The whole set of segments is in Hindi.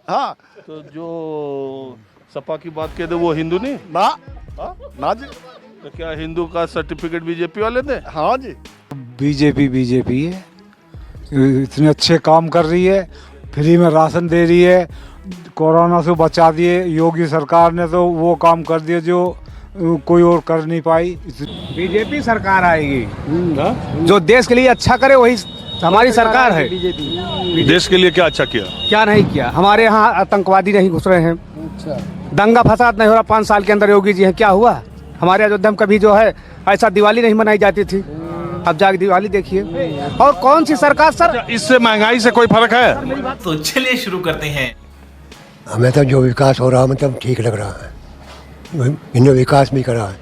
हाँ तो जो सपा की बात कहते वो हिंदू नहीं? ना हाँ? ना जी। तो क्या हिंदू का सर्टिफिकेट बीजेपी वाले थे? हाँ जी। बीजेपी है, इतने अच्छे काम कर रही है, फ्री में राशन दे रही है, कोरोना से बचा दिए। योगी सरकार ने तो वो काम कर दिए जो कोई और कर नहीं पाई। बीजेपी सरकार आएगी, जो देश के लिए अच्छा करे वही हमारी सरकार है। बीजेपी देश के लिए क्या अच्छा किया? क्या नहीं किया, हमारे यहाँ आतंकवादी नहीं घुस रहे हैं, दंगा फसाद नहीं हो रहा 5 साल के अंदर। योगी जी हैं, क्या हुआ हमारे अयोध्या में? कभी जो है ऐसा दिवाली नहीं मनाई जाती थी, अब जाके दिवाली देखिए। और कौन सी सरकार सर? इससे महंगाई से कोई फर्क है? तो चलिए शुरू करते हैं। हमें तो जो विकास हो रहा है मतलब ठीक लग रहा है, इन्होंने विकास भी करा है।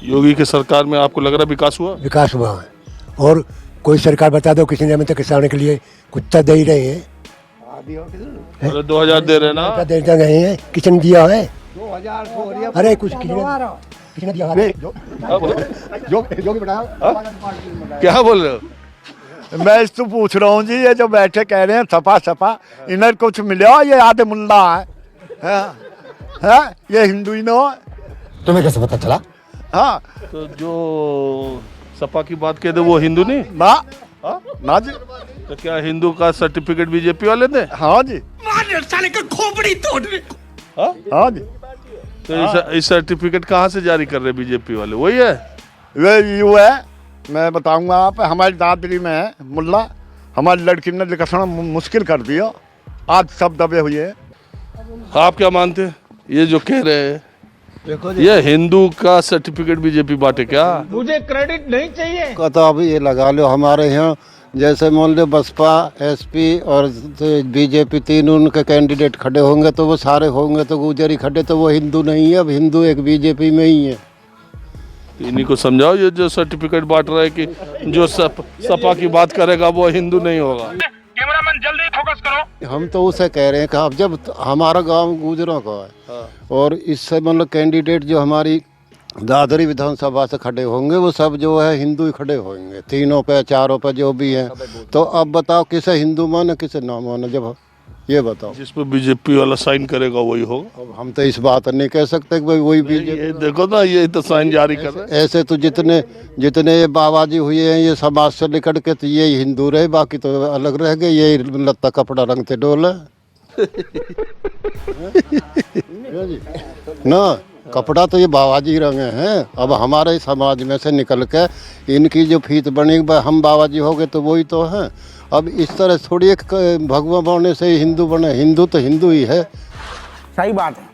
योगी की सरकार में आपको लग रहा है विकास हुआ? विकास हुआ है। और कोई सरकार बता दो किसी ने हमें तो किसानों के लिए कुत्ता दे ही रहे हैं। अरे 2000 दे रहे ना? कुत्ता देता नहीं है, किसी ने दिया है? अरे कुछ किसी ने दिया है? जो भी बताया। क्या बोल रहे हो? मैं इस तो पूछ रहा हूँ जी, ये जो बैठे कह रहे हैं सपा सपा, इन्हें कुछ मिला? ये आधे मुल्ला है, ये हिंदू ही ना है। तुम्हें कैसे पता चला? हाँ तो जो सपा की बात कहते वो हिंदू नहीं? ना हाँ? ना जी। तो क्या हिंदू का सर्टिफिकेट बीजेपी वाले थे? हाँ जी। हाँ? हाँ जी। तो इस सर्टिफिकेट कहाँ से जारी कर रहे बीजेपी वाले? वही है? वे यू है, मैं बताऊंगा आप। हमारी दादरी में है मुल्ला, हमारी लड़की ने लिखना मुश्किल कर दिया, आज सब दबे हुए हैं। आप क्या मानते हैं ये जो कह रहे हैं? ये हिंदू का सर्टिफिकेट बीजेपी बांटे क्या? मुझे क्रेडिट नहीं चाहिए। का तो अब ये लगा लो हमारे यहाँ जैसे मान लो बसपा, एसपी और बीजेपी तीन उनके कैंडिडेट खड़े होंगे तो वो सारे होंगे, तो गुजरी खड़े तो वो हिंदू नहीं है। अब हिंदू एक बीजेपी में ही है। इन्हीं को समझाओ, ये जो सर्टिफिकेट बांट रहा है कि जो सपा की बात करेगा वो हिंदू नहीं होगा। कैमरामैन जल्दी फोकस करो। हम तो उसे कह रहे हैं कि अब जब हमारा गांव गुजरों का है और इससे मतलब कैंडिडेट जो हमारी दादरी विधानसभा से खड़े होंगे वो सब जो है हिंदू ही खड़े होंगे, तीनों पे चारों पे जो भी हैं। तो अब बताओ किसे हिंदू माने किसे ना माने, जब ये बताओ। जिस पे बीजेपी वाला साइन करेगा वही होगा। अब हम तो इस बात नहीं कह सकते कि भाई वही बीजेपी। ये देखो ना, ये तो साइन जारी कर रहे हैं। ऐसे तो जितने जितने ये बाबाजी हुए हैं ये समाज से निकट के तो ये हिंदू रहे, बाकी तो अलग रह गए। ये लत्ता कपड़ा रंगते डोले ना, कपड़ा तो ये बाबाजी रंगे हैं। अब हमारे समाज में से निकल के इनकी जो फीत बनी, हम बाबाजी हो गए तो वही तो हैं। अब इस तरह थोड़ी एक भगवा बनने से हिंदू बने, हिंदू तो हिंदू ही है। सही बात है।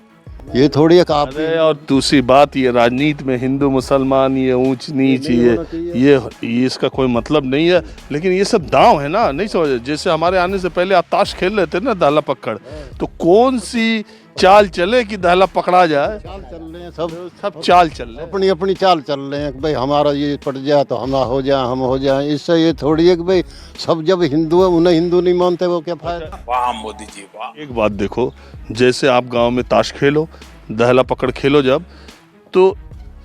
ये थोड़ी एक आप अरे और दूसरी बात, ये राजनीति में हिंदू मुसलमान, ये ऊंच नीच, ये इसका कोई मतलब नहीं है। लेकिन ये सब दांव है ना, नहीं समझ? जैसे हमारे आने से पहले आप ताश खेल रहे थे ना, दहला पकड़, तो कौन सी चाल चले कि दहला पकड़ा जाए? चाल चल रहे हैं, सब चाल चल रहे हैं। अपनी अपनी चाल चल रहे हैं कि भाई हमारा ये पट जाए तो हम हो जाए, हम हो जाए। इससे ये थोड़ी है कि भाई सब जब हिंदू है उन्हें हिंदू नहीं मानते, वो क्या फायदा। वाह मोदी जी वाह। एक बात देखो, जैसे आप गांव में ताश खेलो, दहला पकड़ खेलो जब, तो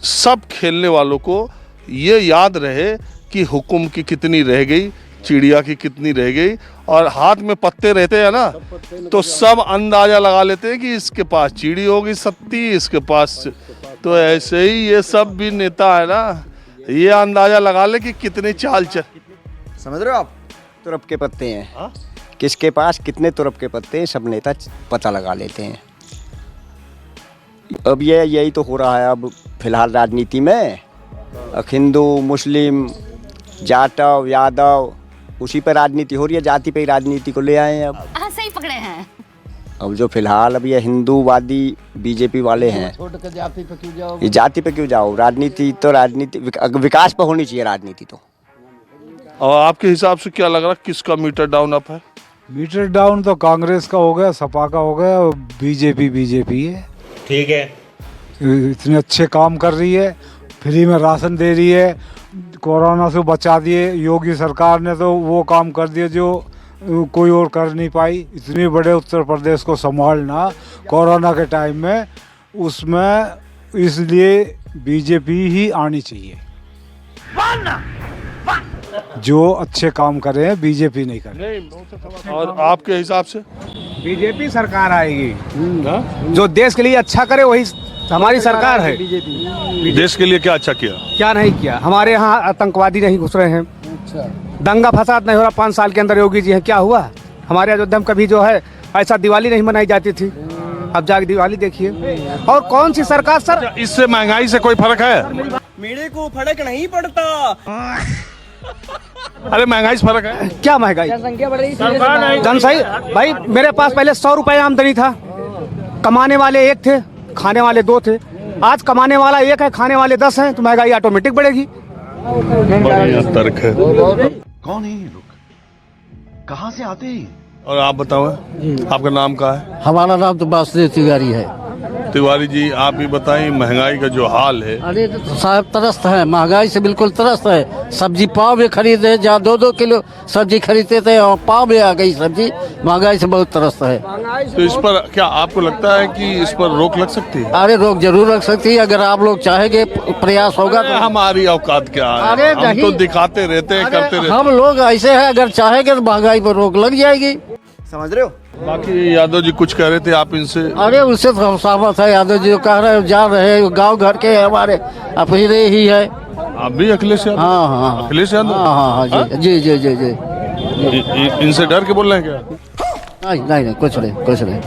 सब खेलने वालों को ये याद रहे कि हुकुम की कितनी रह गई, चिड़िया की कितनी रह गई, और हाथ में पत्ते रहते हैं ना, तो सब अंदाजा लगा लेते हैं कि इसके पास चिड़ी होगी 70, इसके पास। तो ऐसे ही ये सब भी नेता है ना, ये अंदाजा लगा ले कि कितने चाल चल। समझ रहे हो आप? तुरप के पत्ते हैं, किसके पास कितने तुरप के पत्ते हैं, सब नेता पता लगा लेते हैं। अब यही तो हो रहा है अब फिलहाल राजनीति में। हिंदू मुस्लिम जाटव यादव उसी पर राजनीति हो रही है, जाति पे ही राजनीति को ले आए हैं। अब हाँ सही पकड़े हैं। अब जो फिलहाल अब ये हिंदूवादी बीजेपी वाले हैं, ये जाति पे क्यों जाओ? राजनीति तो राजनीति विकास पर होनी चाहिए राजनीति तो। और आपके हिसाब से क्या लग रहा है किसका मीटर डाउन अप है? मीटर डाउन तो कांग्रेस का हो गया, सपा का हो गया, और बीजेपी है। ठीक है। इतने अच्छे काम कर रही है, फ्री में राशन दे रही है, कोरोना से बचा दिए। योगी सरकार ने तो वो काम कर दिए जो कोई और कर नहीं पाई। इतने बड़े उत्तर प्रदेश को संभालना कोरोना के टाइम में, उसमें इसलिए बीजेपी ही आनी चाहिए। जो अच्छे काम कर रहे हैं बीजेपी नहीं कर रही। और आपके हिसाब से? बीजेपी सरकार आएगी, जो देश के लिए अच्छा करे वही हमारी सरकार है। देश के लिए क्या अच्छा किया? क्या नहीं किया, हमारे यहाँ आतंकवादी नहीं घुस रहे हैं, दंगा फसाद नहीं हो रहा 5 साल के अंदर। योगी जी है, क्या हुआ? हमारे अयोध्या में कभी जो है ऐसा दिवाली नहीं मनाई जाती थी, अब जाके दिवाली देखिए। और कौन सी सरकार सर? इससे महंगाई से कोई फर्क है? मेरे को फर्क नहीं पड़ता। अरे महंगाई से फर्क है? क्या महंगाई? जनसंख्या भाई, मेरे पास पहले 100 रुपए आमदनी था, कमाने वाले 1 थे, खाने वाले 2 थे। आज कमाने वाला 1 है, खाने वाले 10 हैं, तो महंगाई ऑटोमेटिक बढ़ेगी। बढ़िया तर्क है। कौन है ये लोग, कहाँ से आते हैं? और आप बताओ, आपका नाम क्या है? हमारा नाम तो वासुदेव तिवारी है। तिवारी जी, आप भी बताइए महंगाई का जो हाल है। अरे साहब त्रस्त है, महंगाई से बिल्कुल त्रस्त है। सब्जी पाव में खरीदे, जहाँ 2-2 किलो सब्जी खरीदते थे और पाव में आ गई सब्जी। महंगाई से बहुत त्रस्त है। तो इस पर क्या आपको लगता है कि इस पर रोक लग सकती है? अरे रोक जरूर लग सकती है, अगर आप लोग चाहेंगे, प्रयास होगा तो। हमारी औकात क्या है? अरे हम नहीं। तो दिखाते रहते हैं, करते रहते हैं। हम लोग ऐसे हैं, अगर चाहेंगे तो महंगाई पर रोक लग जाएगी। समझ रहे हो? बाकी यादव जी कुछ कह रहे थे, आप इनसे? अरे उससे तो हम सहमत है। यादव जी जो कह रहे हैं, जा रहे हैं, गांव घर के हमारे अपने ही है। आप भी अखिलेश यादव? हाँ, अखिलेश यादव? हाँ, जी जी जी जी। इनसे डर के बोल रहे हैं क्या? नहीं, कुछ नहीं,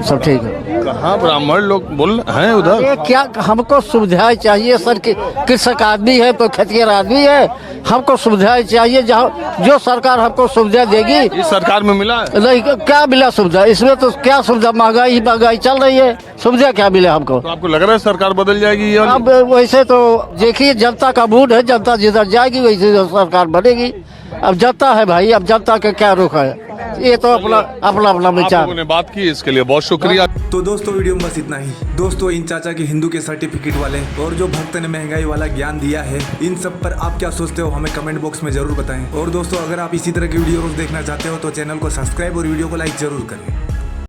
सब ठीक है। कहाँ ब्राह्मण लोग बोल हैं उधर? ये क्या, हमको सुविधाएं चाहिए सर। कृषक आदमी है तो खेतिहर आदमी है, हमको सुविधाएं चाहिए। जहाँ जो सरकार हमको सुविधा देगी। इस सरकार में मिला है? नहीं, क्या मिला सुविधा इसमें? तो क्या सुविधा, महंगाई चल रही है, सुविधा क्या मिले हमको? तो आपको लग रहा है सरकार बदल जाएगी? या अब वैसे तो देखिए, जनता का मूड है, जनता जिधर जाएगी वैसे सरकार बनेगी। अब जनता है भाई, अब जनता का क्या रुख है, ये तो अपना विचार। आप लोगों ने बात की, इसके लिए बहुत शुक्रिया। तो दोस्तों वीडियो में बस इतना ही। दोस्तों इन चाचा के हिंदू के सर्टिफिकेट वाले और जो भक्त ने महंगाई वाला ज्ञान दिया है, इन सब पर आप क्या सोचते हो हमें कमेंट बॉक्स में जरूर बताएं। और दोस्तों अगर आप इसी तरह की वीडियो देखना चाहते हो तो चैनल को सब्सक्राइब और वीडियो को लाइक जरूर करें।